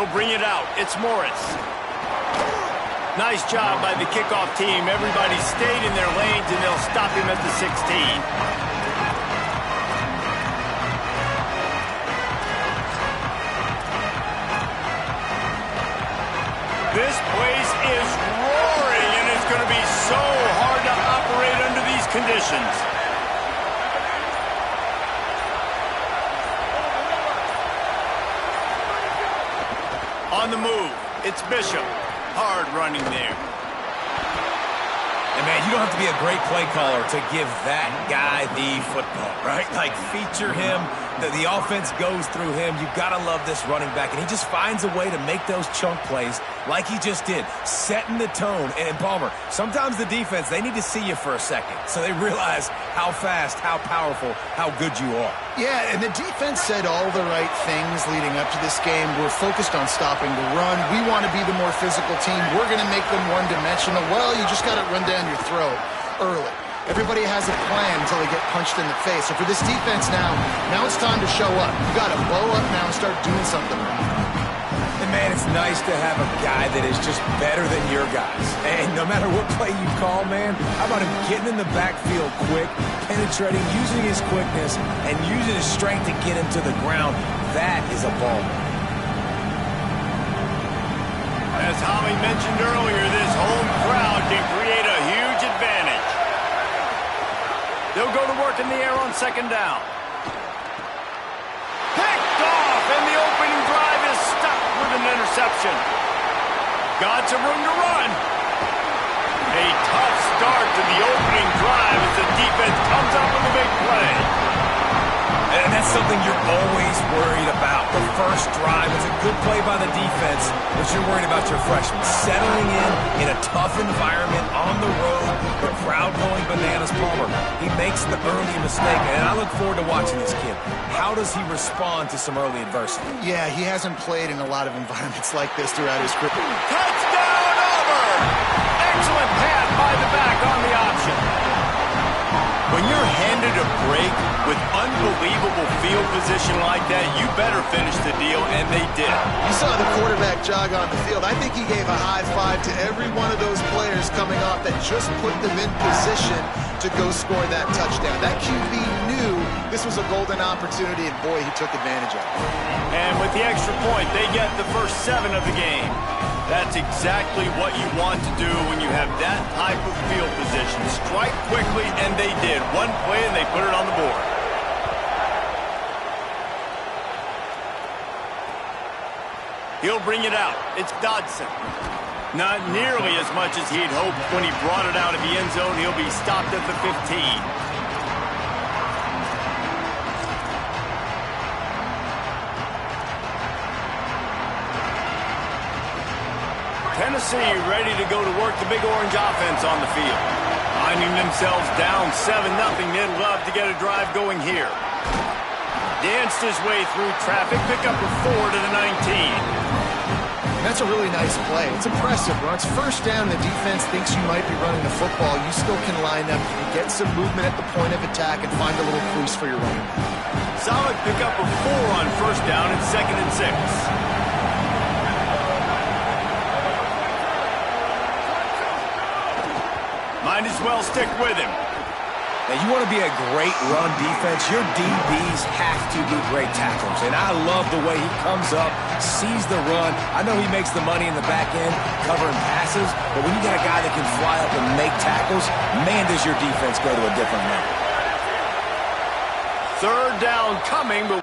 He'll bring it out. It's Morris. Nice job by the kickoff team. Everybody stayed in their lanes, and they'll stop him at the 16. This place is roaring, and it's going to be so hard to operate under these conditions. On the move, it's Bishop. Hard running there. And, man, you don't have to be a great play caller to give that guy the football, right? Like, feature him. The offense goes through him. You've got to love this running back. And he just finds a way to make those chunk plays like he just did, setting the tone. And, Palmer, sometimes the defense, they need to see you for a second so they realize how fast, how powerful, how good you are. Yeah, and the defense said all the right things leading up to this game. We're focused on stopping the run. We want to be the more physical team. We're going to make them one-dimensional. Well, you just got to run down your throat early. Everybody has a plan until they get punched in the face. So for this defense now it's time to show up. You got to blow up now and start doing something. And, man, it's nice to have a guy that is just better than your guys. And no matter what play you call, man, how about him getting in the backfield quick, penetrating, using his quickness, and using his strength to get him to the ground. That is a ball. As Holly mentioned earlier, this home crowd can create a huge advantage. They'll go to work in the air on second down. Picked off, and the opening drive is stopped with an interception. Got some room to run. A tough start to the opening drive as the defense comes up with a big play. And that's something you're always worried about. The first drive is a good play by the defense, but you're worried about your freshman settling in a tough environment on the road, the crowd going bananas. Palmer, he makes the early mistake, and I look forward to watching this kid. How does he respond to some early adversity? Yeah, he hasn't played in a lot of environments like this throughout his career. Touchdown, Auburn! Excellent pass by the back on the option. When you're handed a break with unbelievable field position like that, you better finish the deal, and they did. You saw the quarterback jog on the field. I think he gave a high five to every one of those players coming off that just put them in position to go score that touchdown. That QB knew this was a golden opportunity, and boy, he took advantage of it. And with the extra point, they get the first 7 of the game. That's exactly what you want to do when you have that type of field position. Strike quickly, and they did. One play, and they put it on the board. He'll bring it out. It's Dodson. Not nearly as much as he'd hoped when he brought it out of the end zone. He'll be stopped at the 15. Tennessee ready to go to work the Big Orange offense on the field. Finding themselves down 7-0, they'd love to get a drive going here. Danced his way through traffic, pick up a 4 to the 19. That's a really nice play. It's impressive, bro. It's first down. The defense thinks you might be running the football. You still can line up. You can get some movement at the point of attack and find a little crease for your running back. Solid pick up a 4 on first down and 2nd and 6. Might as well stick with him. Now, you want to be a great run defense, your DBs have to be great tacklers. And I love the way he comes up, sees the run. I know he makes the money in the back end covering passes, but when you got a guy that can fly up and make tackles, man, does your defense go to a different level. 3rd down coming, but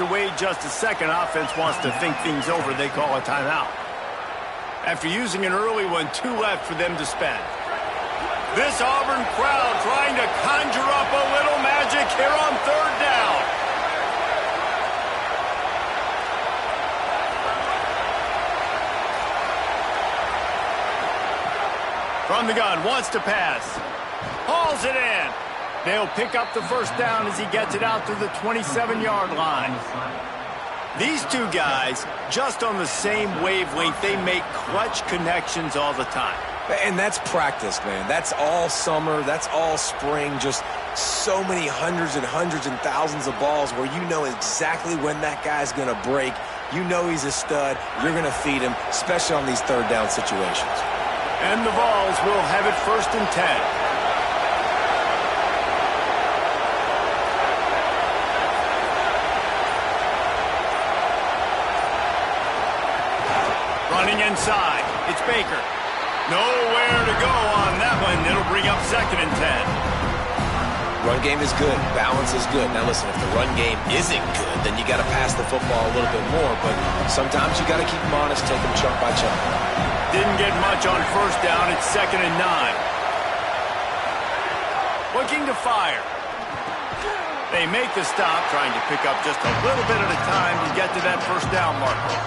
to wait just a second. Offense wants to think things over. They call a timeout. After using an early one, 2 left for them to spend. This Auburn crowd trying to conjure up a little magic here on third down. From the gun, wants to pass. Hauls it in. They'll pick up the first down as he gets it out to the 27-yard line. These two guys, just on the same wavelength, they make clutch connections all the time. And that's practice, man. That's all summer. That's all spring. Just so many hundreds and thousands of balls where you know exactly when that guy's going to break. You know he's a stud. You're going to feed him, especially on these third down situations. And the Vols will have it 1st and 10. Running inside, it's Baker. Nowhere to go on that one. It'll bring up 2nd and 10. Run game is good. Balance is good. Now listen, if the run game isn't good, then you got to pass the football a little bit more. But sometimes you got to keep them honest, take them chunk by chunk. Didn't get much on 1st down. It's 2nd and 9. Looking to fire. They make the stop, trying to pick up just a little bit at a time to get to that 1st down marker.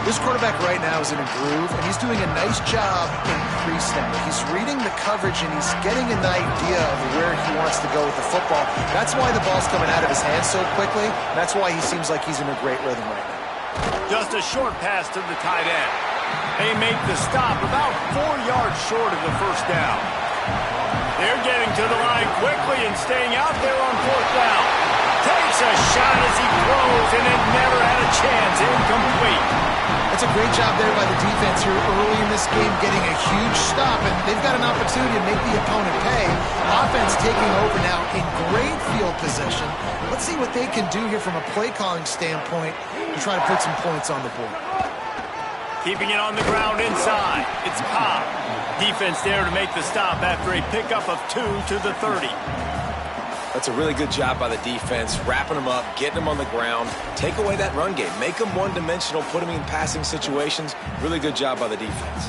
This quarterback right now is in a groove, and he's doing a nice job in pre-snap. He's reading the coverage, and he's getting an idea of where he wants to go with the football. That's why the ball's coming out of his hands so quickly. That's why he seems like he's in a great rhythm right now. Just a short pass to the tight end. They make the stop about 4 yards short of the 1st down. They're getting to the line quickly and staying out there on 4th down. Takes a shot as he throws, and it never had a chance. Incomplete. It's a great job there by the defense here early in this game, getting a huge stop, and they've got an opportunity to make the opponent pay. Offense taking over now in great field position. Let's see what they can do here from a play-calling standpoint to try to put some points on the board. Keeping it on the ground inside. It's Cobb. Defense there to make the stop after a pickup of 2 to the 30. That's a really good job by the defense, wrapping them up, getting them on the ground. Take away that run game. Make them one-dimensional, put them in passing situations. Really good job by the defense.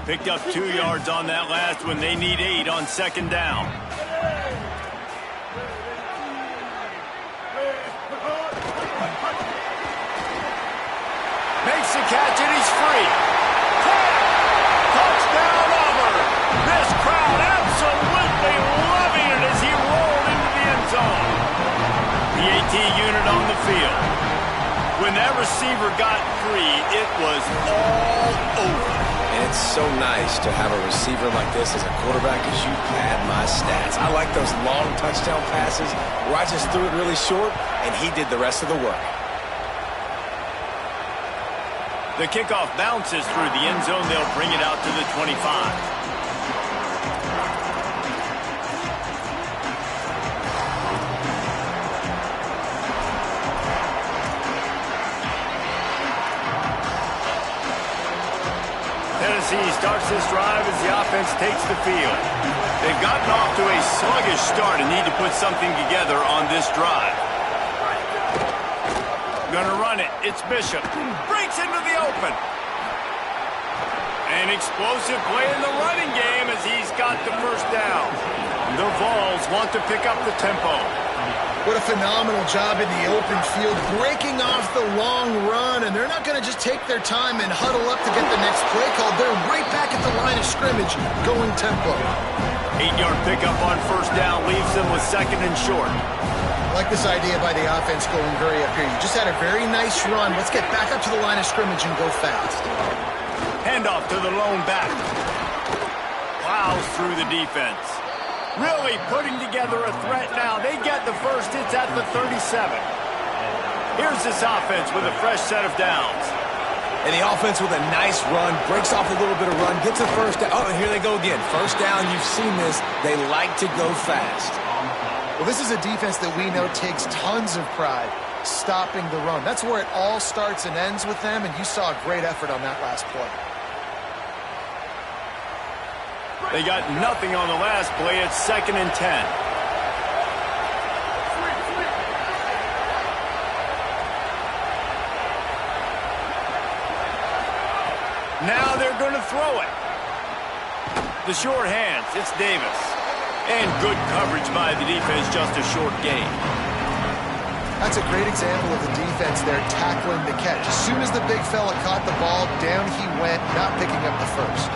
Picked up 2 yards on that last one. They need 8 on 2nd down. Makes the catch and he's free. Touchdown Auburn. This crowd absolutely loving it as he rolled into the end zone. The AT unit on the field. When that receiver got free, it was all over. And it's so nice to have a receiver like this as a quarterback because you pad my stats. I like those long touchdown passes where I just threw it really short and he did the rest of the work. The kickoff bounces through the end zone. They'll bring it out to the 25. Tennessee starts this drive as the offense takes the field. They've gotten off to a sluggish start and need to put something together on this drive. Gonna run it. It's Bishop. Breaks into the open. An explosive play in the running game as he's got the 1st down. The Vols want to pick up the tempo. What a phenomenal job in the open field, breaking off the long run, and they're not going to just take their time and huddle up to get the next play called. They're right back at the line of scrimmage, going tempo. 8-yard pickup on 1st down leaves them with 2nd and short. I like this idea by the offense going hurry up here. You just had a very nice run. Let's get back up to the line of scrimmage and go fast. Handoff to the lone back. Plows through the defense. Really putting together a threat now. They get the first. It's at the 37. Here's this offense with a fresh set of downs. And the offense with a nice run, breaks off a little bit of run, gets a 1st down. Oh, and here they go again. 1st down, you've seen this. They like to go fast. Well, this is a defense that we know takes tons of pride stopping the run. That's where it all starts and ends with them, and you saw a great effort on that last play. They got nothing on the last play. It's 2nd and 10. Now they're going to throw it. The short hands, it's Davis. And good coverage by the defense, just a short gain. That's a great example of the defense there tackling the catch. As soon as the big fella caught the ball, down he went, not picking up the first.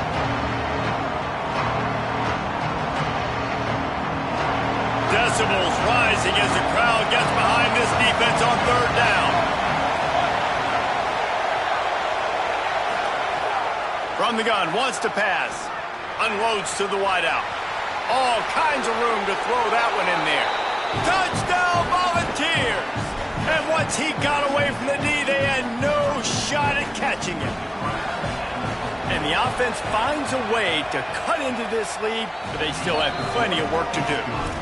Decibels rising as the crowd gets behind this defense on third down. From the gun, wants to pass. Unloads to the wideout. All kinds of room to throw that one in there. Touchdown, Volunteers! And once he got away from the knee, they had no shot at catching him. And the offense finds a way to cut into this lead, but they still have plenty of work to do.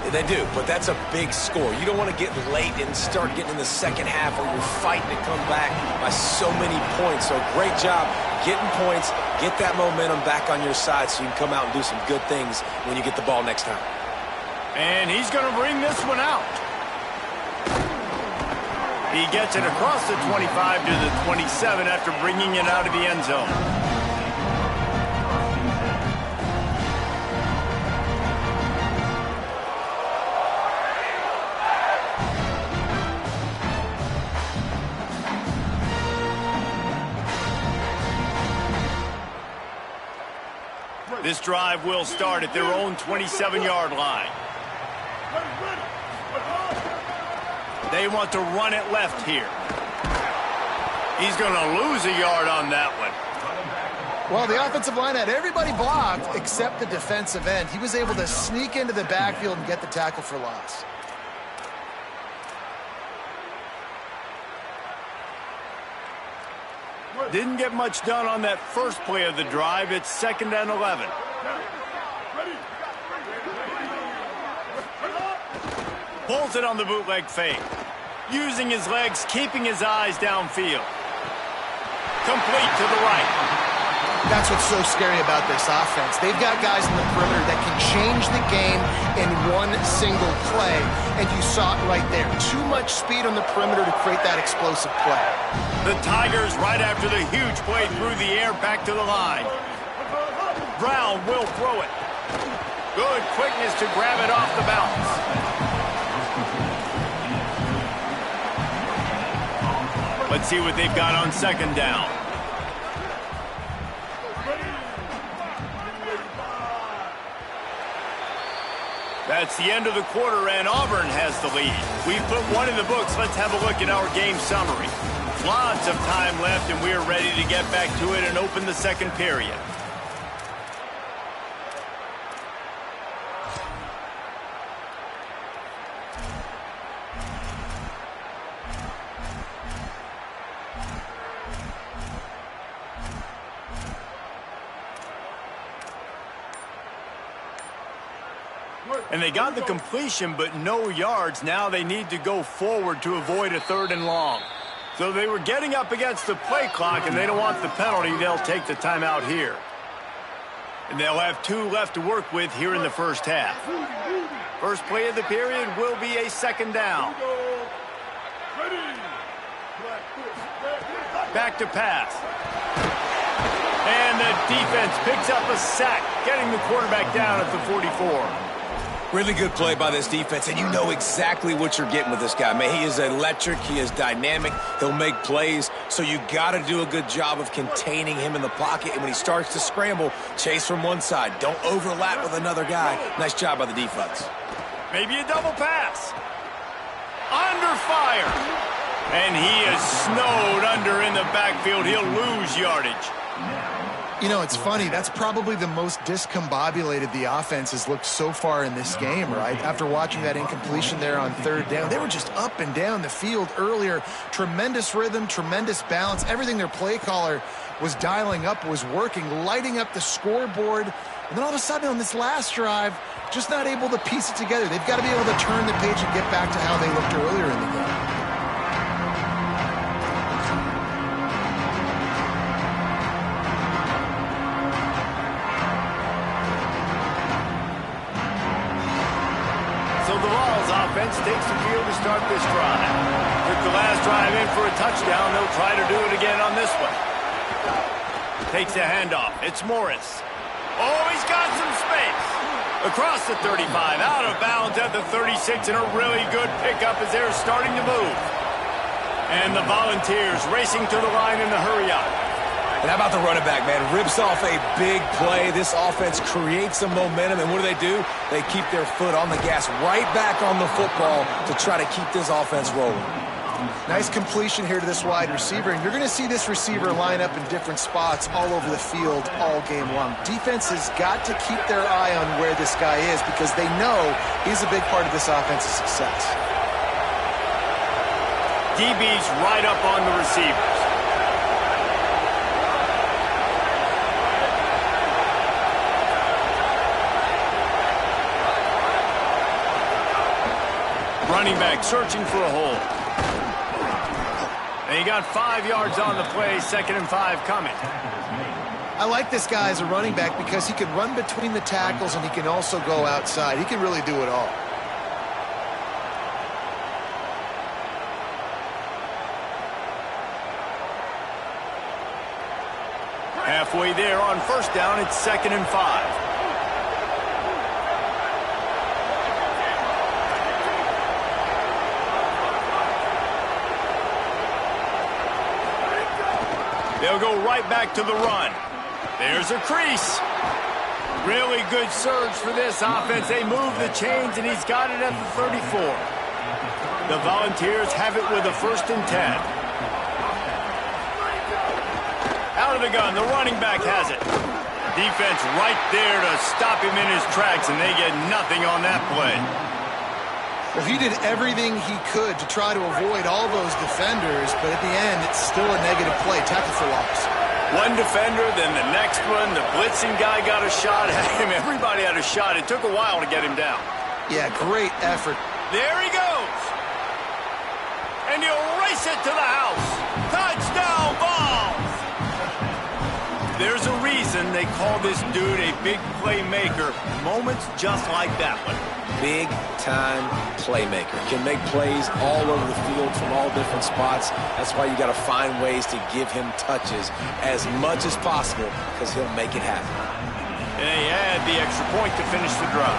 They do, but that's a big score. You don't want to get late and start getting in the second half where you're fighting to come back by so many points. So great job getting points, get that momentum back on your side so you can come out and do some good things when you get the ball next time. And he's going to bring this one out. He gets it across the 25 to the 27 after bringing it out of the end zone. This drive will start at their own 27-yard line. They want to run it left here. He's going to lose a yard on that one. Well, the offensive line had everybody blocked except the defensive end. He was able to sneak into the backfield and get the tackle for loss. Didn't get much done on that first play of the drive. It's 2nd and 11. Pulls it on the bootleg fake. Using his legs, keeping his eyes downfield. Complete to the right. That's what's so scary about this offense. They've got guys in the perimeter that can change the game in one single play, and you saw it right there. Too much speed on the perimeter to create that explosive play. The Tigers right after the huge play through the air back to the line. Brown will throw it. Good quickness to grab it off the bounce. Let's see what they've got on 2nd down. That's the end of the quarter, and Auburn has the lead. We've put one in the books. Let's have a look at our game summary. Lots of time left, and we're ready to get back to it and open the second period. And they got the completion, but no yards. Now they need to go forward to avoid a 3rd and long. So they were getting up against the play clock, and they don't want the penalty. They'll take the timeout here. And they'll have 2 left to work with here in the first half. First play of the period will be a 2nd down. Back to pass. And the defense picks up a sack, getting the quarterback down at the 44. Really good play by this defense, and you know exactly what you're getting with this guy. Man, he is electric. He is dynamic. He'll make plays, so you got to do a good job of containing him in the pocket. And when he starts to scramble, chase from one side. Don't overlap with another guy. Nice job by the defense. Maybe a double pass. Under fire. And he is snowed under in the backfield. He'll lose yardage. You know, it's funny. That's probably the most discombobulated the offense has looked so far in this game, right? After watching that incompletion there on 3rd down, they were just up and down the field earlier. Tremendous rhythm, tremendous balance. Everything their play caller was dialing up was working, lighting up the scoreboard. And then all of a sudden on this last drive, just not able to piece it together. They've got to be able to turn the page and get back to how they looked earlier in the game. Offense takes the field to start this drive. Took the last drive in for a touchdown. They'll try to do it again on this one. Takes a handoff. It's Morris. Oh, he's got some space. Across the 35, out of bounds at the 36, and a really good pickup as they're starting to move. And the Volunteers racing to the line in the hurry-up. And how about the running back, man? Rips off a big play. This offense creates some momentum, and what do? They keep their foot on the gas, right back on the football to try to keep this offense rolling. Nice completion here to this wide receiver, and you're going to see this receiver line up in different spots all over the field all game long. Defense has got to keep their eye on where this guy is because they know he's a big part of this offense's success. DB's right up on the receivers. Running back searching for a hole. And he got 5 yards on the play, 2nd and 5 coming. I like this guy as a running back because he can run between the tackles and he can also go outside. He can really do it all. Halfway there on 1st down, it's 2nd and 5. They'll go right back to the run. There's a crease. Really good surge for this offense. They move the chains, and he's got it at the 34. The Volunteers have it with a 1st and 10. Out of the gun, the running back has it. Defense right there to stop him in his tracks, and they get nothing on that play. Well, he did everything he could to try to avoid all those defenders, but at the end, it's still a negative play, tackle for loss. One defender, then the next one. The blitzing guy got a shot at him. Everybody had a shot. It took a while to get him down. Yeah, great effort. There he goes. And he'll race it to the house. Touchdown balls. There's a reason they call this dude a big playmaker. Moments just like that one. Big-time playmaker. Can make plays all over the field from all different spots. That's why you got to find ways to give him touches as much as possible because he'll make it happen. And they add the extra point to finish the drive.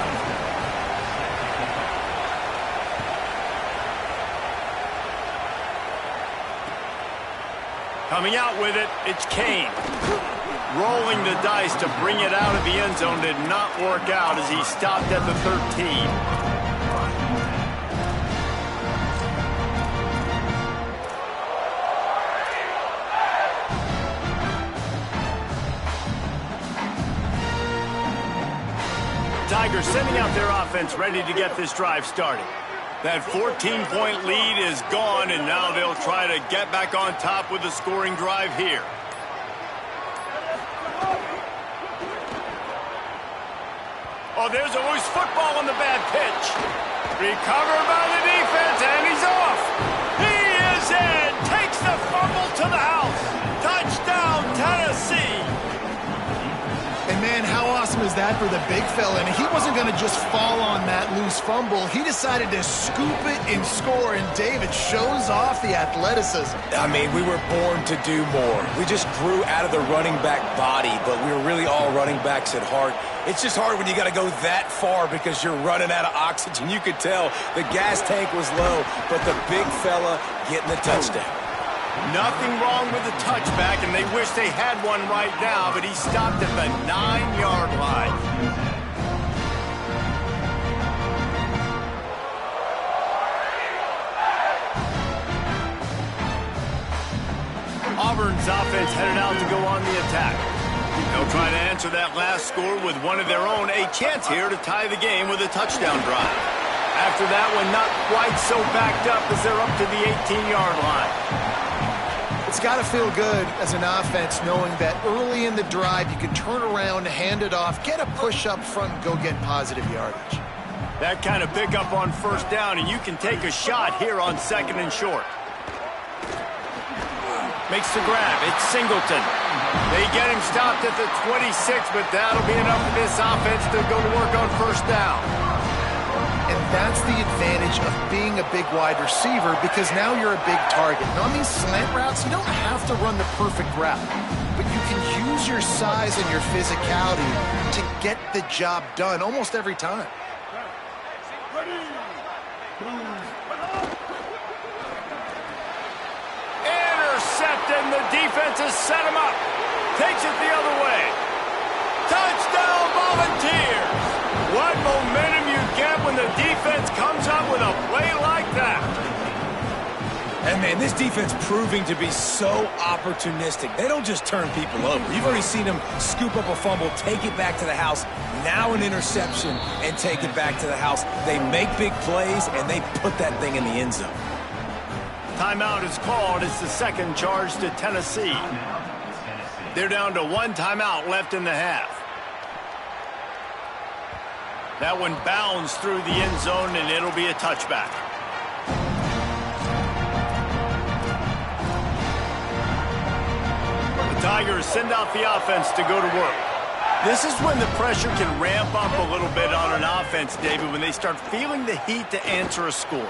Coming out with it, it's Kane. Rolling the dice to bring it out of the end zone did not work out as he stopped at the 13. Tigers sending out their offense ready to get this drive started. That 14-point lead is gone, and now they'll try to get back on top with a scoring drive here. Oh, there's a loose football on the bad pitch. Recovered by the defense, and he's off. He is in. Takes the fumble to the house. Touchdown, Tennessee. And, man, how awesome is that for the big fella? And he wasn't going to just fall on that loose fumble. He decided to scoop it and score, and David shows off the athleticism. I mean, we were born to do more. We just grew out of the running back body, but we were really all running backs at heart. It's just hard when you got to go that far because you're running out of oxygen. You could tell the gas tank was low, but the big fella getting the touchdown. Nothing wrong with the touchback, and they wish they had one right now, but he stopped at the 9-yard line. Auburn's offense headed out to go on the attack. They'll try to answer that last score with one of their own. A chance here to tie the game with a touchdown drive. After that one, not quite so backed up as they're up to the 18-yard line. It's got to feel good as an offense knowing that early in the drive you can turn around, hand it off, get a push up front, and go get positive yardage. That kind of pickup on 1st down, and you can take a shot here on 2nd and short. Makes the grab. It's Singleton. They get him stopped at the 26, but that'll be enough for this offense to go to work on 1st down. And that's the advantage of being a big wide receiver because now you're a big target. Now, on these slant routes, you don't have to run the perfect route. but you can use your size and your physicality to get the job done almost every time. Intercepted, and the defense has set him up. Takes it the other way. Touchdown, Volunteers! What momentum you get when the defense comes up with a play like that. And, man, this defense proving to be so opportunistic. They don't just turn people over. You've already seen them scoop up a fumble, take it back to the house, now an interception, and take it back to the house. They make big plays, and they put that thing in the end zone. Timeout is called. It's the second charge to Tennessee. They're down to one timeout left in the half. That one bounds through the end zone, and it'll be a touchback. The Tigers send out the offense to go to work. This is when the pressure can ramp up a little bit on an offense, David, when they start feeling the heat to answer a score.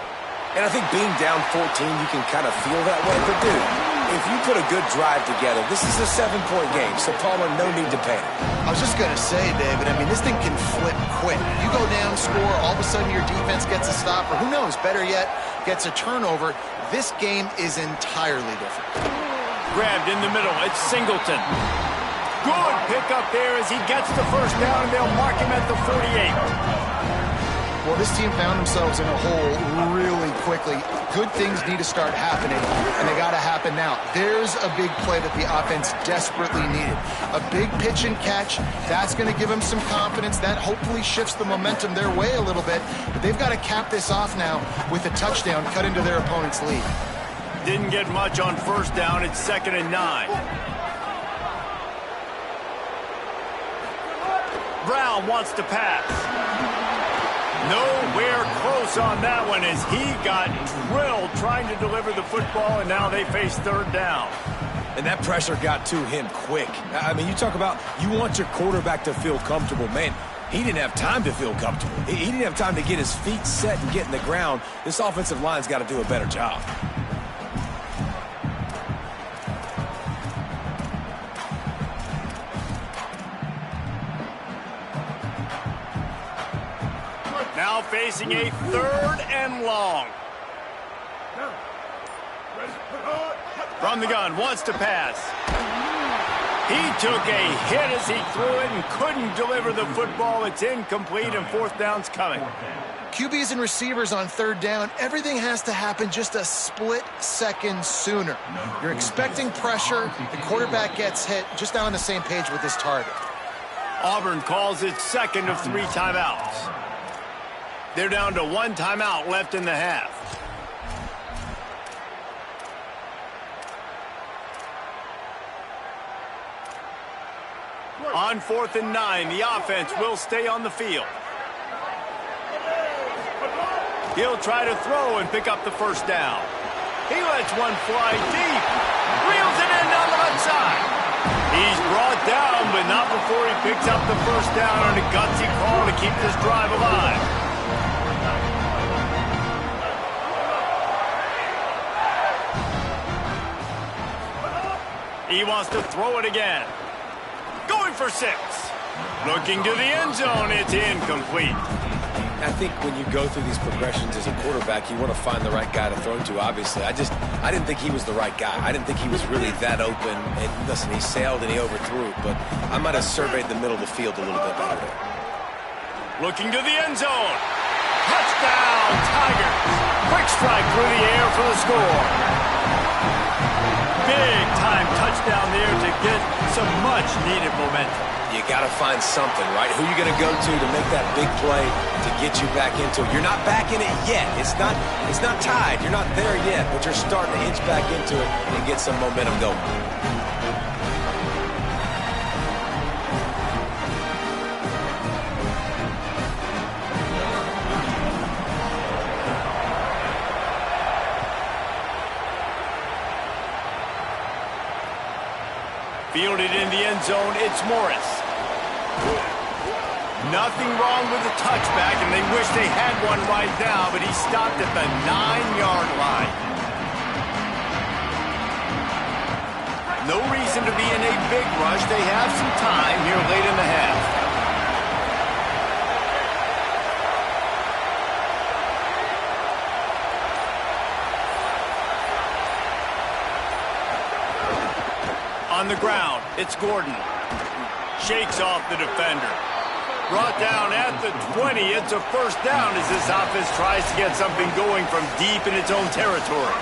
And I think being down 14, you can kind of feel that way. But, dude, if you put a good drive together, this is a 7-point game, so Palmer, no need to panic. I was just going to say, David, I mean, this thing can flip quick. You go down, score, all of a sudden your defense gets a stop, or who knows, better yet, gets a turnover. This game is entirely different. Grabbed in the middle, it's Singleton. Good pickup there as he gets the first down, and they'll mark him at the 48. Well, this team found themselves in a hole really quickly. Good things need to start happening, and they got to happen now. There's a big play that the offense desperately needed. A big pitch and catch. That's going to give them some confidence. That hopefully shifts the momentum their way a little bit. But they've got to cap this off now with a touchdown cut into their opponent's lead. Didn't get much on first down. It's 2nd and 9. Brown wants to pass. Nowhere close on that one as he got drilled trying to deliver the football, and now they face 3rd down. And that pressure got to him quick. I mean, you talk about you want your quarterback to feel comfortable. Man, he didn't have time to feel comfortable. He didn't have time to get his feet set and get in the ground. This offensive line's got to do a better job. Now facing a 3rd and long. From the gun, wants to pass. He took a hit as he threw it and couldn't deliver the football. It's incomplete, and 4th down's coming. QBs and receivers on 3rd down, everything has to happen just a split second sooner. You're expecting pressure, the quarterback gets hit, just not on the same page with his target. Auburn calls its 2nd of 3 timeouts. They're down to 1 timeout left in the half. On 4th and 9, the offense will stay on the field. He'll try to throw and pick up the first down. He lets one fly deep. Reels it in on the left side. He's brought down, but not before he picks up the first down on a gutsy call to keep this drive alive. He wants to throw it again. Going for 6. Looking to the end zone. It's incomplete. I think when you go through these progressions as a quarterback, you want to find the right guy to throw to, obviously. I didn't think he was the right guy. I didn't think he was really that open. And listen, he sailed and he overthrew, but I might have surveyed the middle of the field a little bit better there. Looking to the end zone. Touchdown, Tigers. Quick strike through the air for the score. Big-time touchdown there to get some much-needed momentum. You got to find something, right? Who are you going to go to make that big play to get you back into it? You're not back in it yet. It's not tied. You're not there yet, but you're starting to inch back into it and get some momentum going. Fielded in the end zone, it's Morris. Nothing wrong with the touchback, and they wish they had one right now, but he stopped at the 9-yard line. No reason to be in a big rush. They have some time here late in the half. On the ground, it's Gordon. Shakes off the defender. Brought down at the 20. It's a first down as this offense tries to get something going from deep in its own territory.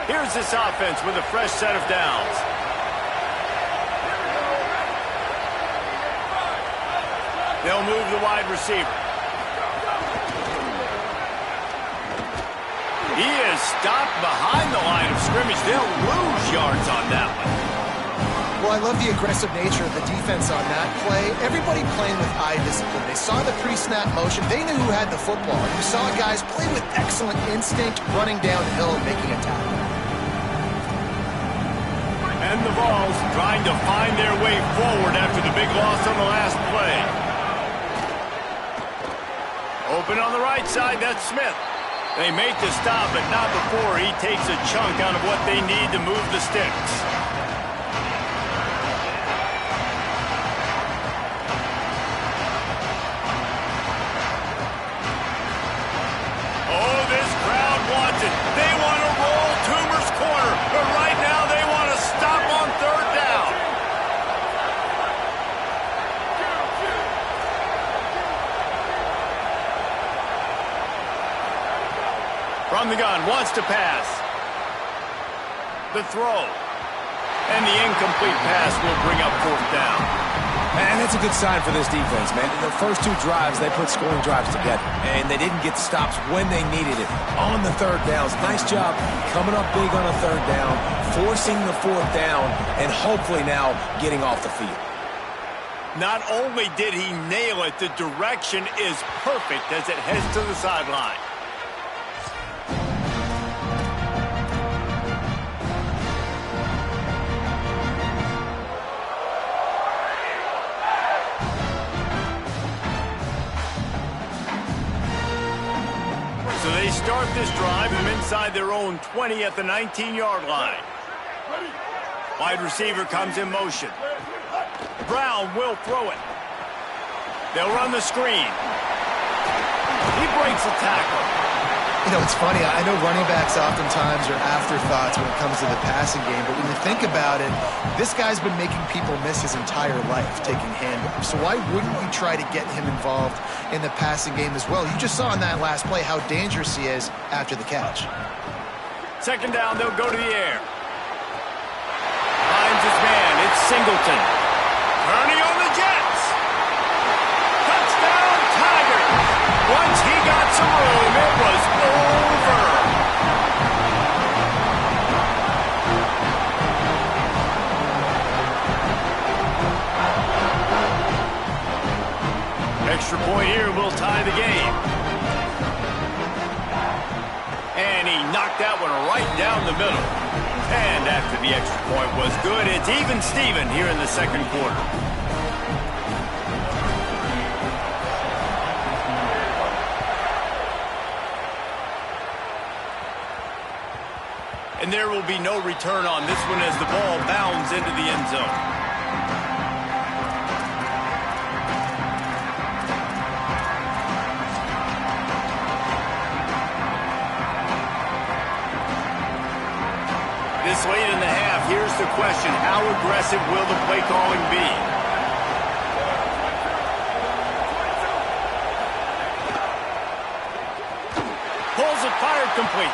Here's this offense with a fresh set of downs. They'll move the wide receiver. He is stopped behind the line of scrimmage. They'll lose yards on that one. Well, I love the aggressive nature of the defense on that play. Everybody playing with eye discipline. They saw the pre-snap motion. They knew who had the football. You saw guys play with excellent instinct, running downhill and making a tackle. And the Vols trying to find their way forward after the big loss on the last play. Open on the right side, that's Smith. They make the stop, but not before he takes a chunk out of what they need to move the sticks. Oh, this crowd wants it. They want to roll Toomer's corner, but right now they want to stop on third down. From the gun, wants to pass. The throw. And the incomplete pass will bring up fourth down. And that's a good sign for this defense, man. In the first two drives, they put scoring drives together. And they didn't get stops when they needed it. On the third downs, nice job coming up big on a third down, forcing the fourth down, and hopefully now getting off the field. Not only did he nail it, the direction is perfect as it heads to the sideline. So they start this drive from inside their own 20 at the 19-yard line. Wide receiver comes in motion. Brown will throw it. They'll run the screen. He breaks a tackle. You know, it's funny. I know running backs oftentimes are afterthoughts when it comes to the passing game, but when you think about it, this guy's been making people miss his entire life taking handoffs. So why wouldn't you try to get him involved in the passing game as well? You just saw in that last play how dangerous he is after the catch. Second down, they'll go to the air. Finds his man. It's Singleton. Turning on the Jets. Touchdown, Tigers. Once he got some room, it was over. Extra point here will tie the game. And he knocked that one right down the middle. And after the extra point was good, it's even Steven here in the second quarter. And there will be no return on this one as the ball bounds into the end zone. This late in the half, here's the question. How aggressive will the play calling be? Pulls it, fired, complete.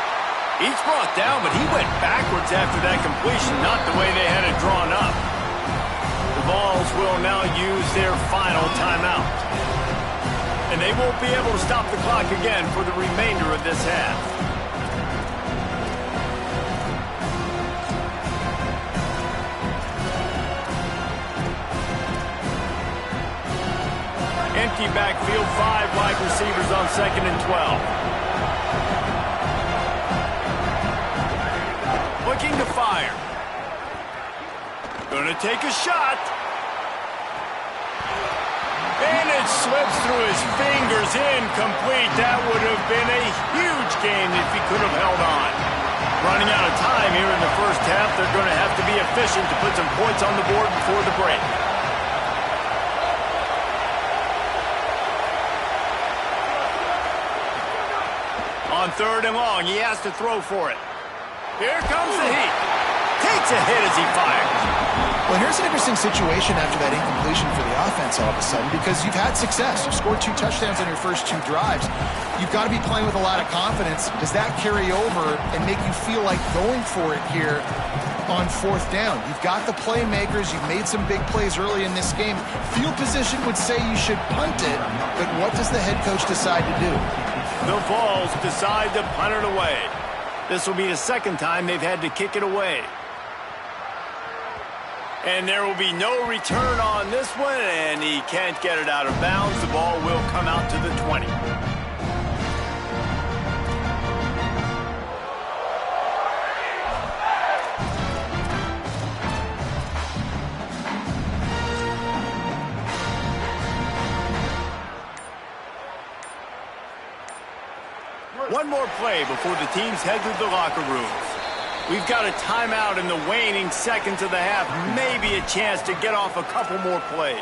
He's brought down, but he went backwards after that completion, not the way they had it drawn up. The Vols will now use their final timeout. And they won't be able to stop the clock again for the remainder of this half. Empty backfield, 5 wide receivers on 2nd and 12. Looking to fire. Gonna take a shot. It slips through his fingers, incomplete. That would have been a huge gain if he could have held on. Running out of time here in the first half, they're going to have to be efficient to put some points on the board before the break. On 3rd and long, he has to throw for it. Here comes the heat. Takes a hit as he fires. Well, here's an interesting situation after that incompletion for the offense all of a sudden, because you've had success. You've scored 2 touchdowns on your first 2 drives. You've got to be playing with a lot of confidence. Does that carry over and make you feel like going for it here on 4th down? You've got the playmakers. You've made some big plays early in this game. Field position would say you should punt it, but what does the head coach decide to do? The Vols decide to punt it away. This will be the 2nd time they've had to kick it away. And there will be no return on this one, and he can't get it out of bounds. The ball will come out to the 20. One more play before the teams head to the locker rooms. We've got a timeout in the waning seconds of the half. Maybe a chance to get off a couple more plays.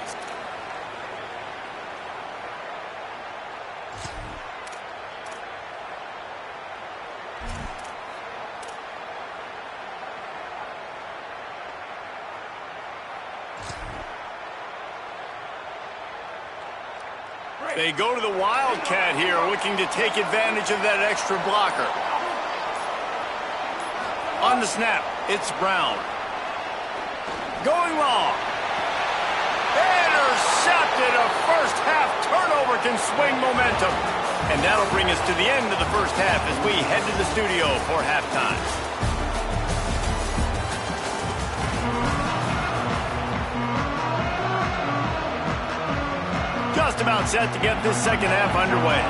They go to the Wildcat here, looking to take advantage of that extra blocker. On the snap, it's Brown. Going long. Intercepted. A first-half turnover can swing momentum. And that'll bring us to the end of the first half as we head to the studio for halftime. Just about set to get this second half underway.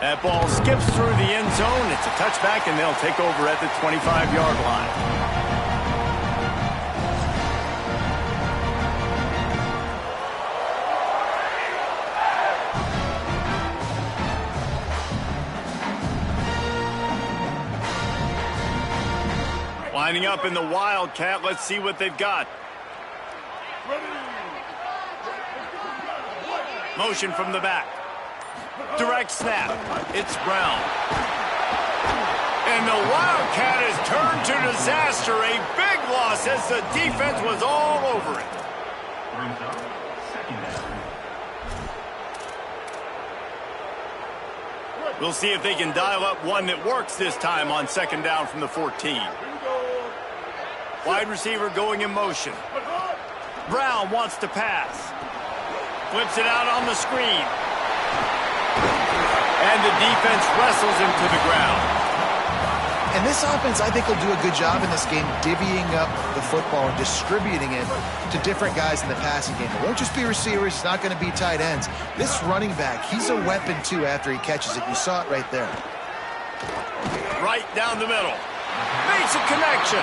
That ball skips through the end zone. It's a touchback, and they'll take over at the 25-yard line. Lining up in the Wildcat. Let's see what they've got. Motion from the back. Direct snap. It's Brown. And the Wildcat has turned to disaster. A big loss as the defense was all over it. We'll see if they can dial up one that works this time on 2nd down from the 14. Wide receiver going in motion. Brown wants to pass. Flips it out on the screen. And the defense wrestles him to the ground. And this offense, I think, will do a good job in this game divvying up the football and distributing it to different guys in the passing game. It won't just be receivers. It's not going to be tight ends. This running back, he's a weapon, too, after he catches it. You saw it right there. Right down the middle. Makes a connection.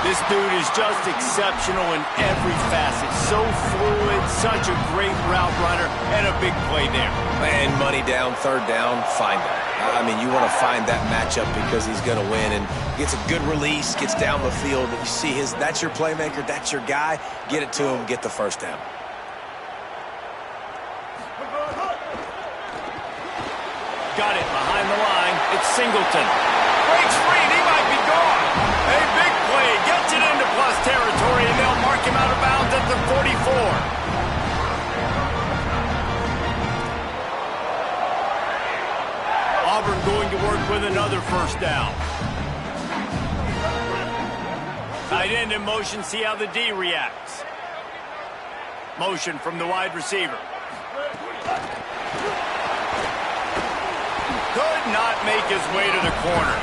This dude is just exceptional in every facet. So fluid, such a great route runner, and a big play there. And money down, 3rd down, find him. I mean, you want to find that matchup because he's going to win, and gets a good release, gets down the field, and you see that's your playmaker, that's your guy. Get it to him, get the 1st down. Got it behind the line. It's Singleton. Breaks free, and he might be gone. A big play, gets it into plus territory, and they'll mark him out of bounds at the 44. Auburn going to work with another 1st down. Tight end in motion, see how the D reacts. Motion from the wide receiver. Could not make his way to the corner.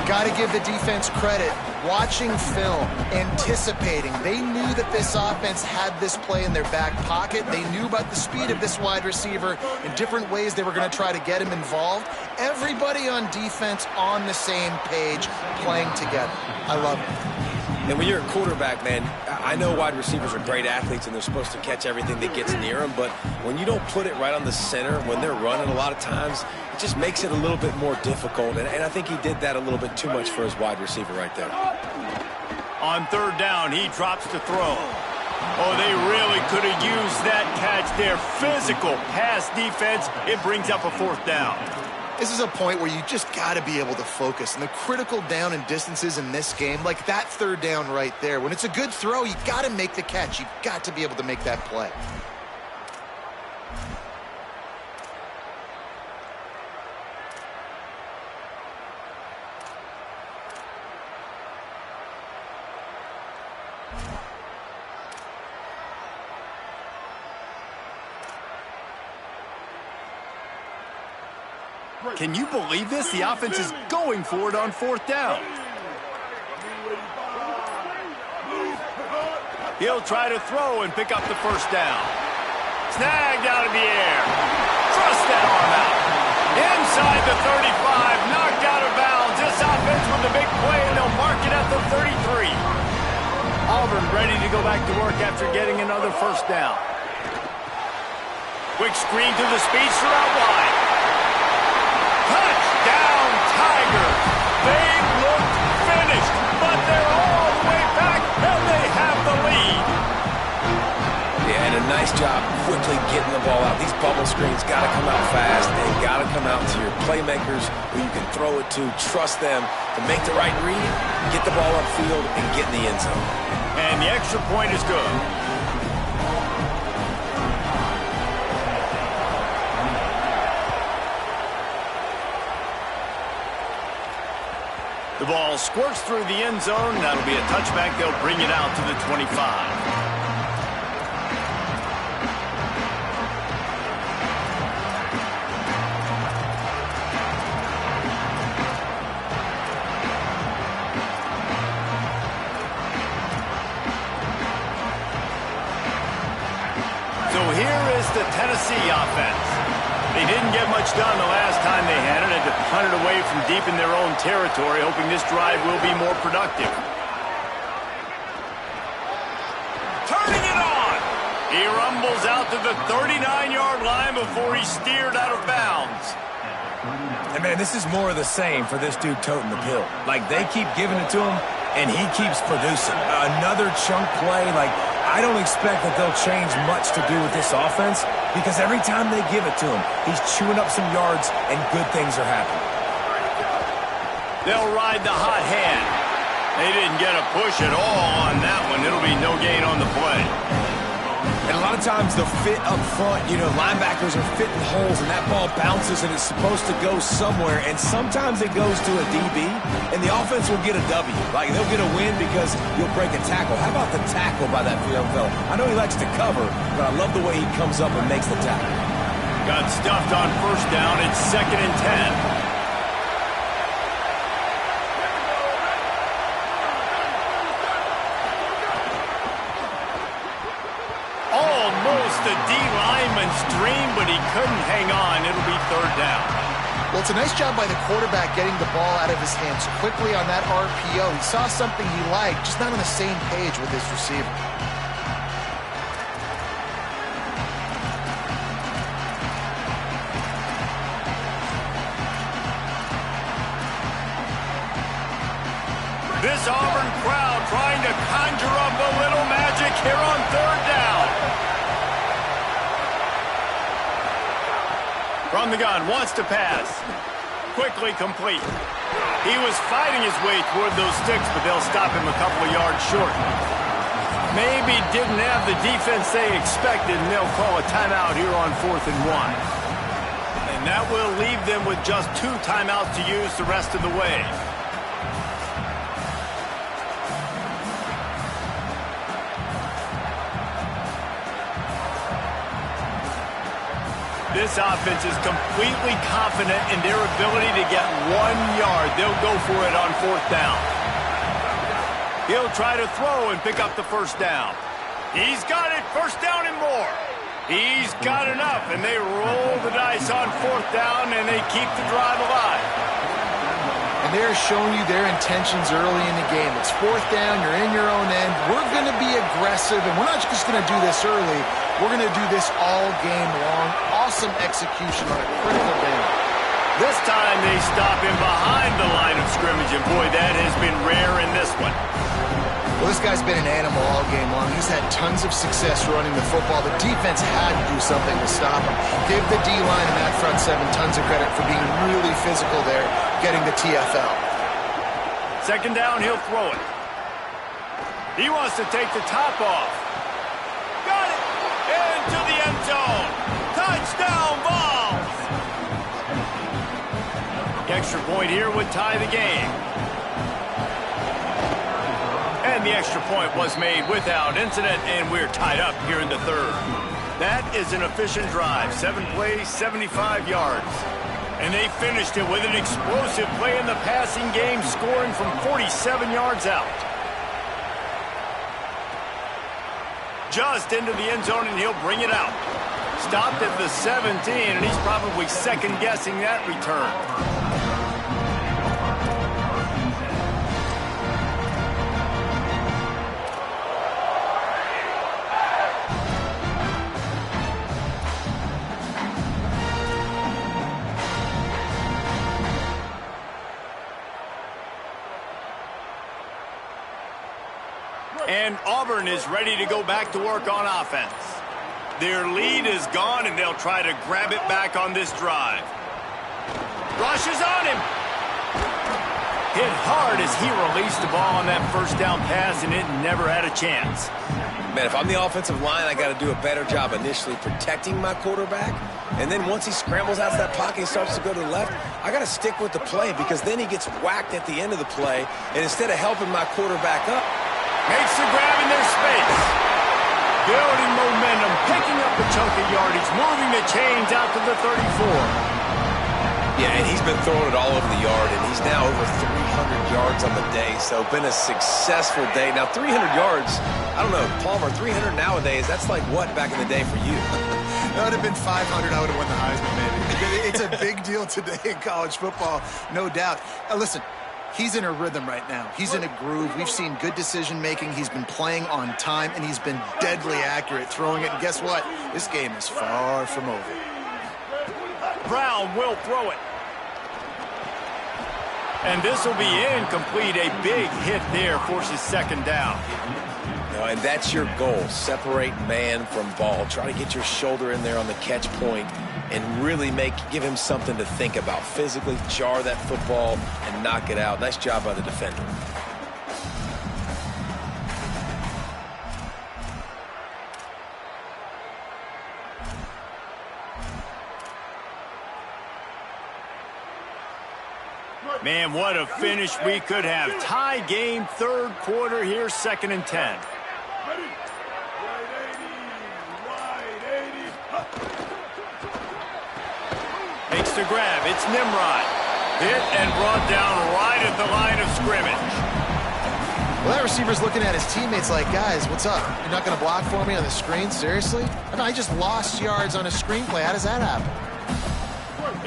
Got to give the defense credit. Watching film, anticipating. They knew that this offense had this play in their back pocket. They knew about the speed of this wide receiver and different ways they were going to try to get him involved. Everybody on defense on the same page, playing together. I love it. And when you're a quarterback, man, I know wide receivers are great athletes and they're supposed to catch everything that gets near them, but when you don't put it right on the center, when they're running a lot of times, it just makes it a little bit more difficult. And I think he did that a little bit too much for his wide receiver right there. On third down, he drops to throw. Oh, they really could have used that catch there. Physical pass defense. It brings up a fourth down. This is a point where you just got to be able to focus. And the critical down and distances in this game, like that third down right there, when it's a good throw, you got to make the catch. You've got to be able to make that play. Can you believe this? The offense is going for it on fourth down. He'll try to throw and pick up the first down. Snagged out of the air. Thrust that arm out. Inside the 35, knocked out of bounds. This offense with the big play, and they'll mark it at the 33. Auburn ready to go back to work after getting another first down. Quick screen to the speedster out wide. Touchdown, Tigers! They look finished, but they're all the way back, and they have the lead. Yeah, and a nice job quickly getting the ball out. These bubble screens got to come out fast. They've got to come out to your playmakers who you can throw it to. Trust them to make the right read, get the ball upfield, and get in the end zone. And the extra point is good. The ball squirts through the end zone. That'll be a touchback. They'll bring it out to the 25. So here is the Tennessee offense. They didn't get much done the last time they had it. Had to punt it away from deep in their own territory, hoping this drive will be more productive. Turning it on! He rumbles out to the 39-yard line before he's steered out of bounds. And, man, this is more of the same for this dude toting the pill. Like, they keep giving it to him, and he keeps producing. Another chunk play, like, I don't expect that they'll change much to do with this offense because every time they give it to him, he's chewing up some yards and good things are happening. They'll ride the hot hand. They didn't get a push at all on that one. It'll be no gain on the play. And a lot of times they'll fit up front. You know, linebackers are fitting holes, and that ball bounces, and it's supposed to go somewhere. And sometimes it goes to a DB, and the offense will get a W. Like, they'll get a win because you'll break a tackle. How about the tackle by that young fella? I know he likes to cover, but I love the way he comes up and makes the tackle. Got stuffed on first down. It's 2nd and 10. Almost a D lineman's dream, but he couldn't hang on. It'll be 3rd down. Well, it's a nice job by the quarterback getting the ball out of his hands quickly on that RPO. He saw something he liked, just not on the same page with his receiver. This Auburn crowd trying to conjure up a little magic here on 3rd down. From the gun, wants to pass. Quickly complete. He was fighting his way toward those sticks, but they'll stop him a couple of yards short. Maybe didn't have the defense they expected, and they'll call a timeout here on 4th and 1. And that will leave them with just 2 timeouts to use the rest of the way. This offense is completely confident in their ability to get 1 yard. They'll go for it on 4th down. He'll try to throw and pick up the first down. He's got it, 1st down and more. He's got enough, and they roll the dice on 4th down, and they keep the drive alive. And and they're showing you their intentions early in the game. It's fourth down, you're in your own end. We're going to be aggressive, and we're not just going to do this early. We're going to do this all game long. Awesome execution on a critical down. This time they stop him behind the line of scrimmage, and boy, that has been rare in this one. Well, this guy's been an animal all game long. He's had tons of success running the football. The defense had to do something to stop him. Give the D-line and that front seven tons of credit for being really physical there, getting the TFL. Second down, he'll throw it. He wants to take the top off. Got it! Into the end zone. Touchdown, Vols! The extra point here would tie the game. And the extra point was made without incident, and we're tied up here in the third. That is an efficient drive. 7 plays, 75 yards. And they finished it with an explosive play in the passing game, scoring from 47 yards out. Just into the end zone, and he'll bring it out. Stopped at the 17, and he's probably second-guessing that return. And Auburn is ready to go back to work on offense. Their lead is gone, and they'll try to grab it back on this drive. Rushes on him. Hit hard as he released the ball on that first down pass, and it never had a chance. Man, if I'm the offensive line, I got to do a better job initially protecting my quarterback. And then once he scrambles out of that pocket, he starts to go to the left, I got to stick with the play because then he gets whacked at the end of the play. And instead of helping my quarterback up, makes the grab in their space. Building momentum, picking up a chunk of yardage, moving the chains out to the 34. Yeah, and he's been throwing it all over the yard, and he's now over 300 yards on the day, so been a successful day. Now, 300 yards, I don't know, Palmer, 300 nowadays, that's like what back in the day for you? That would have been 500. I would have won the Heisman, maybe. It's a big deal today in college football, no doubt. Listen, he's in a rhythm right now. He's in a groove. We've seen good decision-making. He's been playing on time, and he's been deadly accurate throwing it. And guess what? This game is far from over. Brown will throw it. And this will be incomplete. A big hit there forces second down. And that's your goal. Separate man from ball. Try to get your shoulder in there on the catch point and really give him something to think about. Physically jar that football and knock it out. Nice job by the defender. Man, what a finish we could have. Tie game, third quarter here, 2nd and 10. Makes the grab. It's Nimrod. Hit and brought down right at the line of scrimmage. Well, that receiver's looking at his teammates like, guys, what's up? You're not going to block for me on the screen? Seriously? I just lost yards on a screenplay. How does that happen?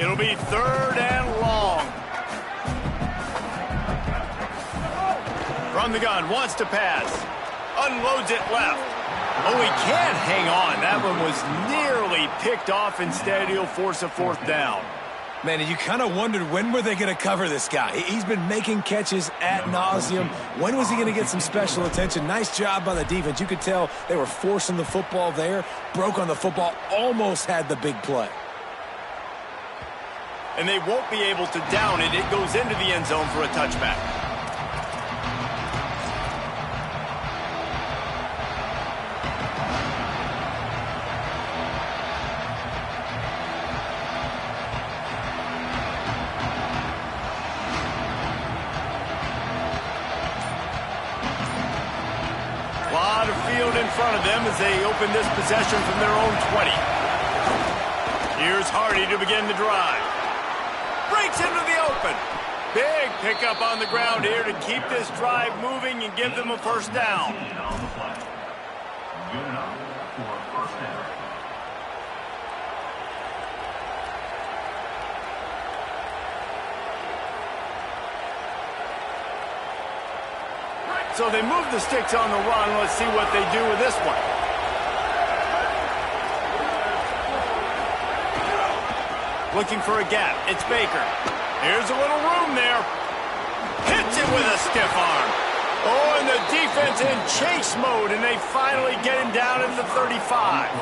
It'll be 3rd and long. From the gun, wants to pass. Unloads it left. Oh, he can't hang on. That one was nearly picked off. Instead, he'll force a 4th down. Man, and you kind of wondered when were they going to cover this guy. He's been making catches ad nauseum. When was he going to get some special attention? Nice job by the defense. You could tell they were forcing the football there. Broke on the football. Almost had the big play. And they won't be able to down it. It goes into the end zone for a touchback. Lot of field in front of them as they open this possession from their own 20. Here's Hardy to begin the drive. Breaks into the open. Big pickup on the ground here to keep this drive moving and give them a first down. So they move the sticks on the run. Let's see what they do with this one. Looking for a gap. It's Baker. Here's a little room there. Hits it with a stiff arm. Oh, and the defense in chase mode, and they finally get him down at the 35.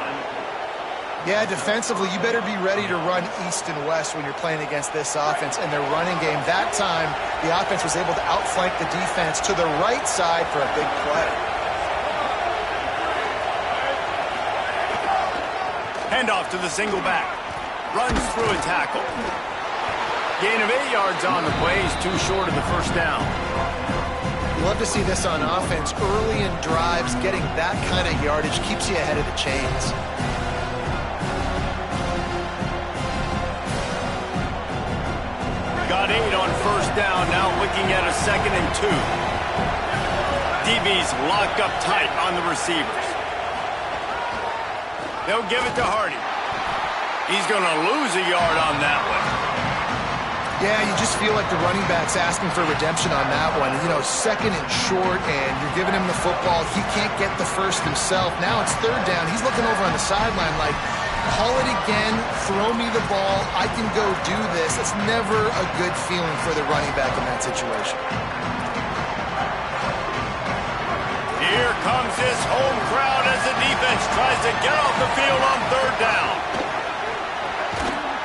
Yeah, defensively, you better be ready to run east and west when you're playing against this offense and their running game. That time, the offense was able to outflank the defense to the right side for a big play. Handoff to the single back. Runs through a tackle. Gain of 8 yards on the play. He's too short of the first down. You love to see this on offense. Early in drives, getting that kind of yardage keeps you ahead of the chains. Got 8 on first down, now looking at a 2nd and 2. DB's locked up tight on the receivers. They'll give it to Hardy. He's going to lose a yard on that one. Yeah, you just feel like the running back's asking for redemption on that one. You know, 2nd and short, and you're giving him the football. He can't get the first himself. Now it's 3rd down. He's looking over on the sideline like, call it again, throw me the ball, I can go do this. It's never a good feeling for the running back in that situation. Here comes this home crowd as the defense tries to get off the field on 3rd down.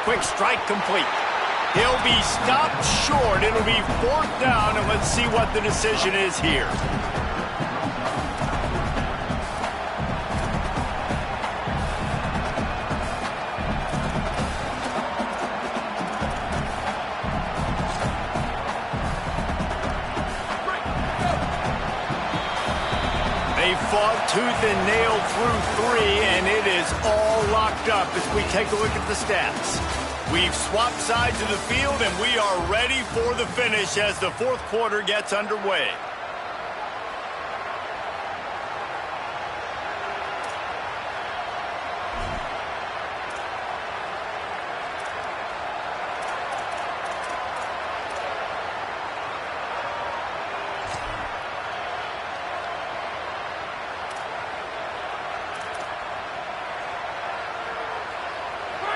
Quick strike complete. He'll be stopped short. It'll be 4th down, and let's see what the decision is here. Fought tooth and nail through 3, and it is all locked up as we take a look at the stats. We've swapped sides of the field, and we are ready for the finish as the 4th quarter gets underway.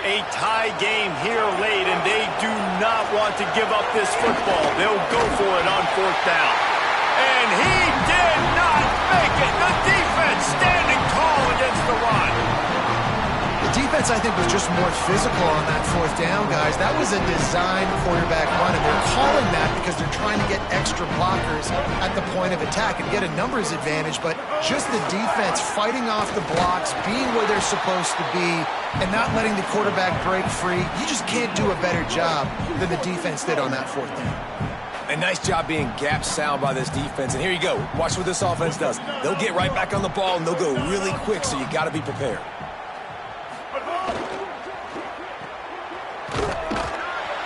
A tie game here late, and they do not want to give up this football. They'll go for it on 4th down. And he did not make it. The defense standing tall against the run. The defense, I think, was just more physical on that 4th down, guys. That was a designed quarterback run, and they're calling that because they're trying to get extra blockers at the point of attack and get a numbers advantage, but just the defense fighting off the blocks, being where they're supposed to be, and not letting the quarterback break free. You just can't do a better job than the defense did on that 4th down. A nice job being gap sound by this defense. And here you go. Watch what this offense does. They'll get right back on the ball, and they'll go really quick, so you got to be prepared.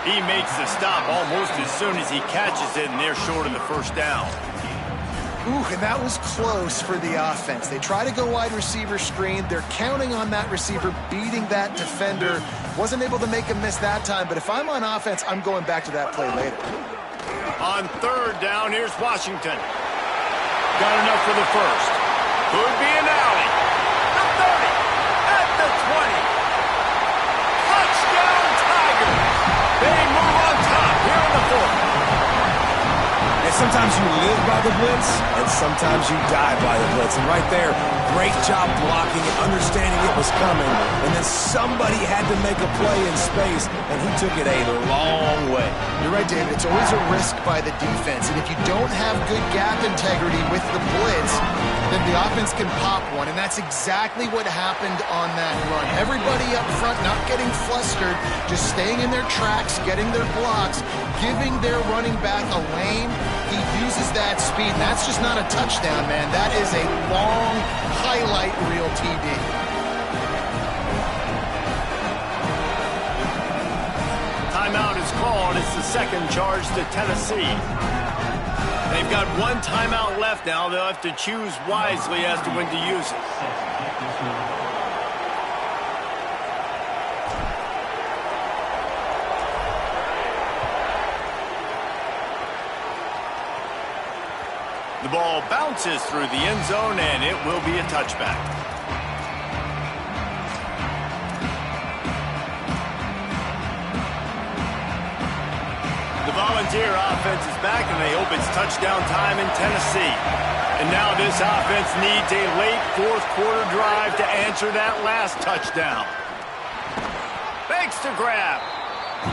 He makes the stop almost as soon as he catches it, and they're short of the first down. Ooh, and that was close for the offense. They try to go wide receiver screen. They're counting on that receiver beating that defender. Wasn't able to make a miss that time, but if I'm on offense, I'm going back to that play later. On 3rd down, here's Washington. Got enough for the first. Could be an alley. The 30, at the 20. Touchdown Tigers. They move on top here in the 4th. And sometimes you live by the blitz, and sometimes you die by the blitz. And right there, great job blocking and understanding it was coming. And then somebody had to make a play in space, and he took it a long way. You're right, David. It's always a risk by the defense. And if you don't have good gap integrity with the blitz, then the offense can pop one. And that's exactly what happened on that run. Everybody up front not getting flustered, just staying in their tracks, getting their blocks, giving their running back a lane. He uses that speed. And that's just not a touchdown, man. That is a long highlight reel TD. Timeout is called. It's the 2nd charge to Tennessee. They've got 1 timeout left now. They'll have to choose wisely as to when to use it. The ball bounces through the end zone, and it will be a touchback. The Volunteer offense is back, and they hope it's touchdown time in Tennessee. And now this offense needs a late fourth-quarter drive to answer that last touchdown. Fakes to grab.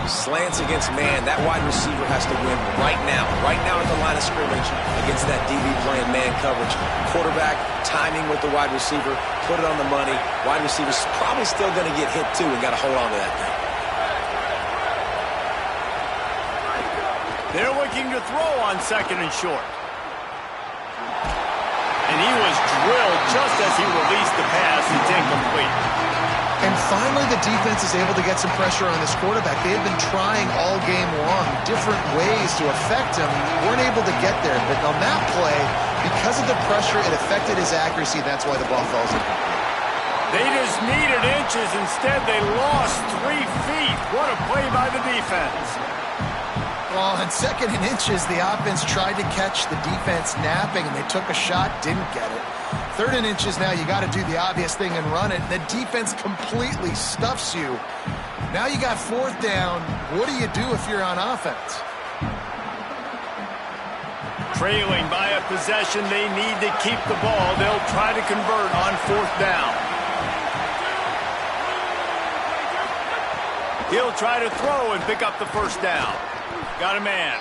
Slants against man. That wide receiver has to win right now at the line of scrimmage against that DB playing man coverage. Quarterback, timing with the wide receiver, put it on the money. Wide receiver's probably still going to get hit too and got to hold on to that thing. They're looking to throw on second and short. And he was drilled just as he released the pass. It's incomplete. And finally, the defense is able to get some pressure on this quarterback. They have been trying all game long different ways to affect him. Weren't able to get there. But on that play, because of the pressure, it affected his accuracy. That's why the ball falls incomplete. They just needed inches. Instead, they lost 3 feet. What a play by the defense. Well, on second and inches, the offense tried to catch the defense napping, and they took a shot, didn't get it. Third and inches now, you got to do the obvious thing and run it. The defense completely stuffs you. Now you got fourth down. What do you do if you're on offense? Trailing by a possession, they need to keep the ball. They'll try to convert on fourth down. He'll try to throw and pick up the first down. Got a man.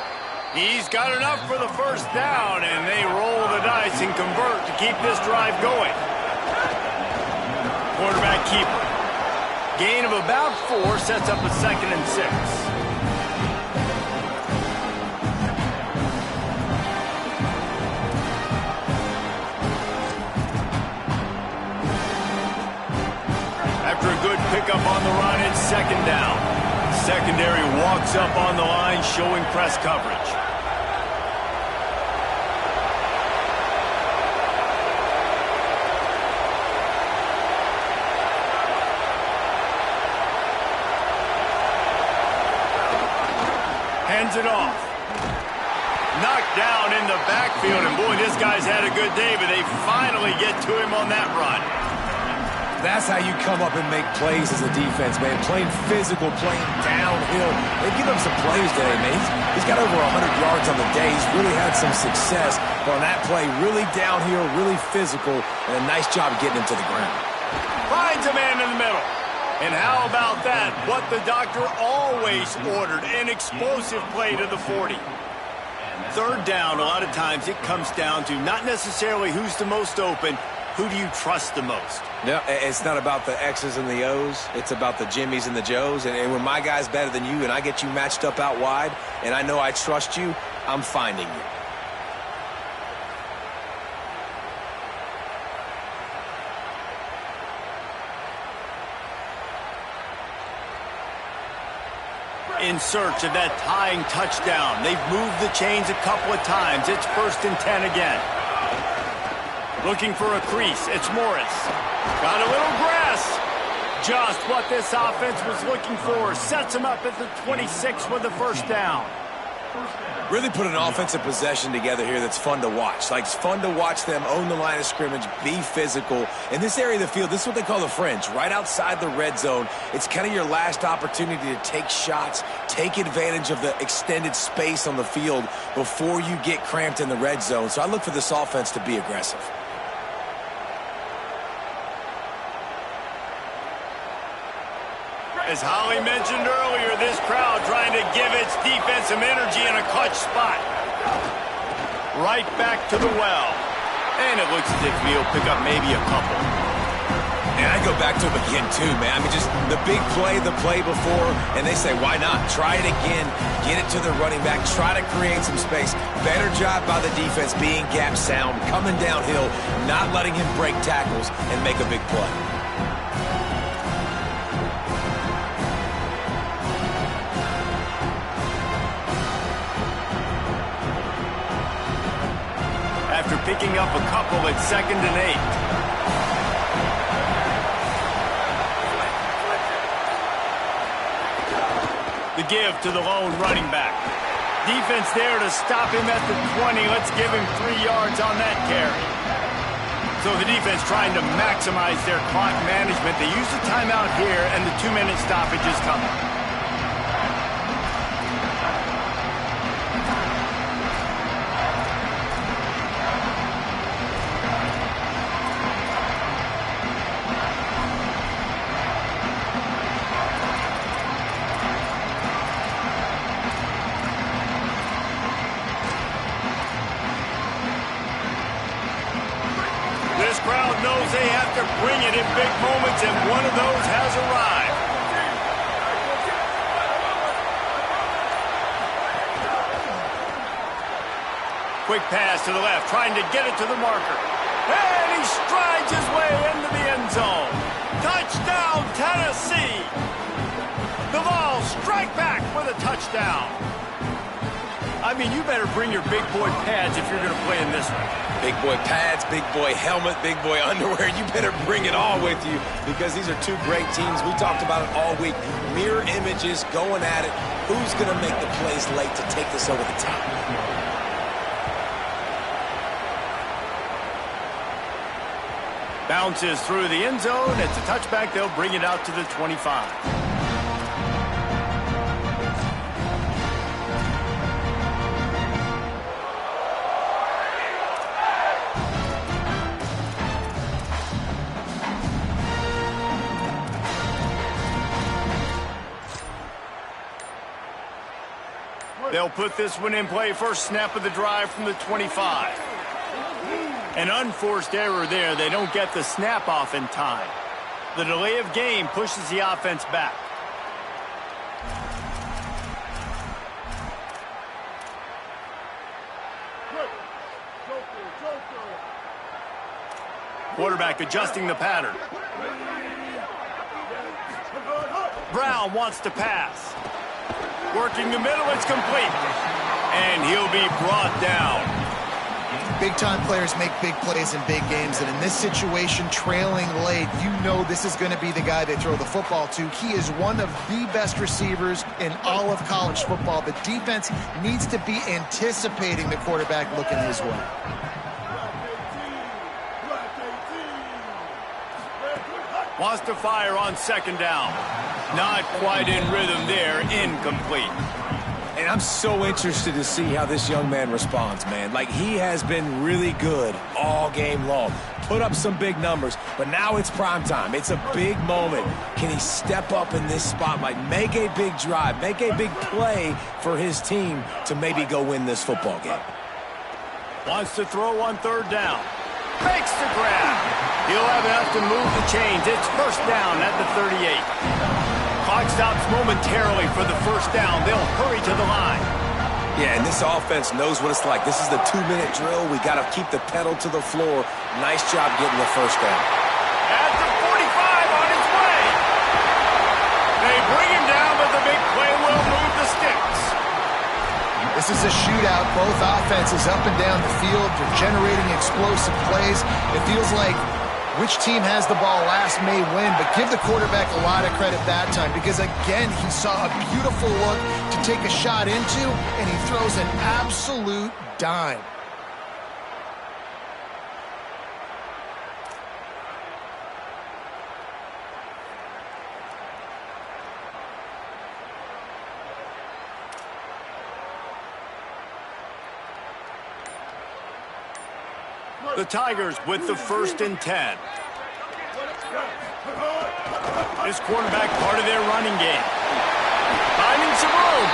He's got enough for the first down, and they roll the dice and convert to keep this drive going. Quarterback keeper. Gain of about 4 sets up a 2nd and 6. After a good pickup on the run, it's 2nd down. Secondary walks up on the line, showing press coverage. Hands it off. Knocked down in the backfield, and boy, this guy's had a good day, but they finally get to him on that run. That's how you come up and make plays as a defense, man. Playing physical, playing downhill. They give him some plays today, man. He's got over 100 yards on the day. He's really had some success. But on that play, really downhill, really physical, and a nice job getting him to the ground. Finds a man in the middle. And how about that? What the doctor always ordered, an explosive play to the 40. Third down, a lot of times it comes down to not necessarily who's the most open, who do you trust the most? No, it's not about the X's and the O's. It's about the Jimmies and the Joes. And when my guy's better than you and I get you matched up out wide and I know I trust you, I'm finding you. In search of that tying touchdown. They've moved the chains a couple of times. It's 1st and 10 again. Looking for a crease. It's Morris. Got a little grass. Just what this offense was looking for. Sets him up at the 26 with the first down. Really put an offensive possession together here that's fun to watch. Like, it's fun to watch them own the line of scrimmage, be physical. In this area of the field, this is what they call the fringe, right outside the red zone. It's kind of your last opportunity to take shots, take advantage of the extended space on the field before you get cramped in the red zone. So I look for this offense to be aggressive. As Holly mentioned earlier, this crowd trying to give its defense some energy in a clutch spot. Right back to the well. And it looks as if he'll pick up maybe a couple. And I go back to him again, too, man. I mean, just the big play, the play before, and they say, why not? Try it again. Get it to the running back. Try to create some space. Better job by the defense being gap sound, coming downhill, not letting him break tackles and make a big play. After picking up a couple at 2nd and 8. The give to the lone running back. Defense there to stop him at the 20. Let's give him 3 yards on that carry. So the defense trying to maximize their clock management. They use the timeout here, and the 2-minute stoppage is coming. This crowd knows they have to bring it in big moments, and one of those has arrived. Quick pass to the left, trying to get it to the marker. And he strides his way into the end zone. Touchdown, Tennessee! The Vols strike back with a touchdown. I mean, you better bring your big boy pads if you're going to play in this one. Big boy pads, big boy helmet, big boy underwear. You better bring it all with you because these are two great teams. We talked about it all week. Mirror images, going at it. Who's going to make the plays late to take this over the top? Bounces through the end zone. It's a touchback. They'll bring it out to the 25. They'll put this one in play. First snap of the drive from the 25. An unforced error there. They don't get the snap off in time. The delay of game pushes the offense back. Quarterback adjusting the pattern. Brown wants to pass. Working the middle, it's complete. And he'll be brought down. Big-time players make big plays in big games, and in this situation, trailing late, you know this is going to be the guy they throw the football to. He is one of the best receivers in all of college football. The defense needs to be anticipating the quarterback looking his way. Wants to fire on second down. Not quite in rhythm there. Incomplete. And I'm so interested to see how this young man responds, man. Like, he has been really good all game long. Put up some big numbers, but now it's prime time. It's a big moment. Can he step up in this spotlight, make a big drive, make a big play for his team to maybe go win this football game? Wants to throw on third down. Makes the grab. He'll have enough to move the chains. It's first down at the 38. Clock stops momentarily for the first down. They'll hurry to the line. Yeah, and this offense knows what it's like. This is the 2-minute drill. We got to keep the pedal to the floor. Nice job getting the first down. At the 45 on his way. They bring him down, but the big play will move the sticks. This is a shootout. Both offenses up and down the field. They're generating explosive plays. It feels like which team has the ball last may win, but give the quarterback a lot of credit that time because, again, he saw a beautiful look to take a shot into, and he throws an absolute dime. The Tigers with the 1st and 10. This quarterback part of their running game. Finding some room.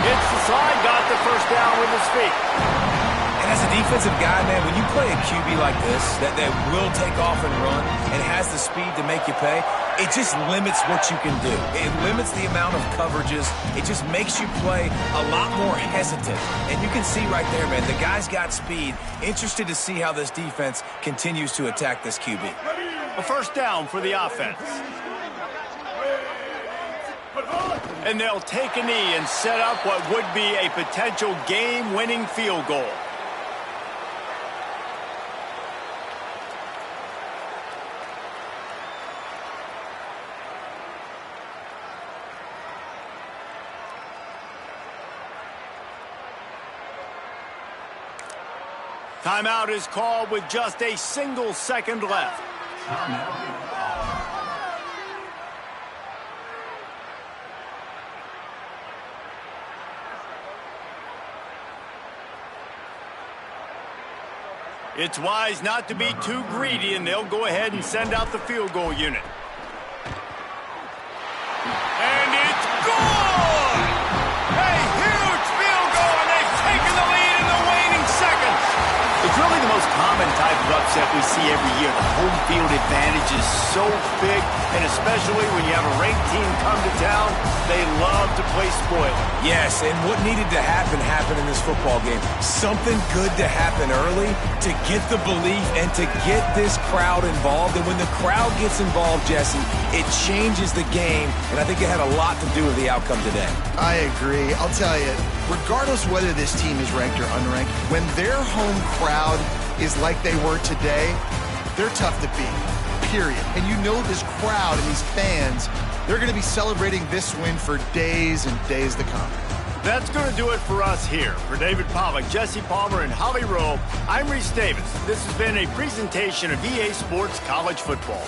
Hits the slide, got the first down with his feet. And as a defensive guy, man, when you play a QB like this that will take off and run and has the speed to make you pay, it just limits what you can do. It limits the amount of coverages. It just makes you play a lot more hesitant. And you can see right there, man, the guy's got speed. Interested to see how this defense continues to attack this QB. A first down for the offense. And they'll take a knee and set up what would be a potential game-winning field goal. Timeout is called with just a single second left. It's wise not to be too greedy, and they'll go ahead and send out the field goal unit. And it's good! A huge field goal, and they've taken the lead in the waning seconds. It's really the most common type of upset we see every year. The home field advantage is so big, and especially when you have a ranked team come to town, they love to play spoiler. Yes, and what needed to happen happened in this football game. Something good to happen early to get the belief and to get this crowd involved. And when the crowd gets involved, Jesse, it changes the game, and I think it had a lot to do with the outcome today. I agree. I'll tell you, regardless whether this team is ranked or unranked, when their home crowd is like they were today, they're tough to beat, period. And you know this crowd and these fans, they're going to be celebrating this win for days and days to come. That's going to do it for us here. For David Pollack, Jesse Palmer, and Holly Rowe, I'm Reese Davis. This has been a presentation of EA Sports College Football.